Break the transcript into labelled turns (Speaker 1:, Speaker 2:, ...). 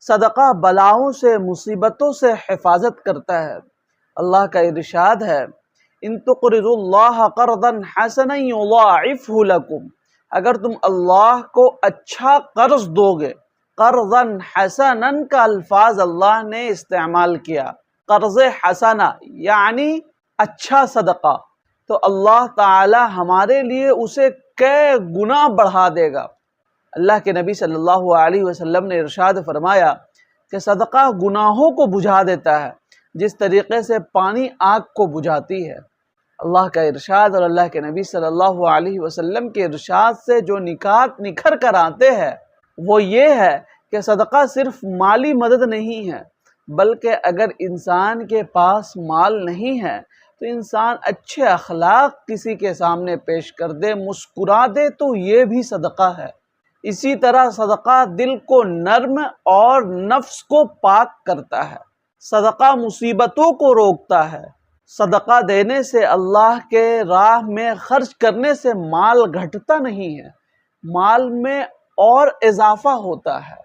Speaker 1: صدقہ بلاؤں سے، مصیبتوں سے حفاظت کرتا ہے۔ اللہ کا ارشاد ہے ان تقرضوا اللہ قرضا حسنا یضاعفہ لکم، اگر تم اللہ کو اچھا قرض دو گے، قرضا حسنا کا الفاظ اللہ نے استعمال کیا، قرض حسنا یعنی اچھا صدقہ، تو اللہ تعالی ہمارے لیے اسے کئی گنا بڑھا دے گا۔ اللہ کے نبی صلی اللہ علیہ وسلم نے ارشاد فرمایا کہ صدقہ گناہوں کو بجھا دیتا ہے جس طریقے سے پانی آگ کو بجھاتی ہے۔ اللہ کا ارشاد اور اللہ کے نبی صلی اللہ علیہ وسلم کے ارشاد سے جو نکات نکھر کر آتے ہیں وہ یہ ہے کہ صدقہ صرف مالی مدد نہیں ہے، بلکہ اگر انسان کے پاس مال نہیں ہے تو انسان اچھے اخلاق کسی کے سامنے پیش کر دے، مسکرا دے، تو یہ بھی صدقہ ہے۔ اسی طرح صدقہ دل کو نرم اور نفس کو پاک کرتا ہے۔ صدقہ مصیبتوں کو روکتا ہے۔ صدقہ دینے سے، اللہ کے راہ میں خرچ کرنے سے مال گھٹتا نہیں ہے، مال میں اور اضافہ ہوتا ہے۔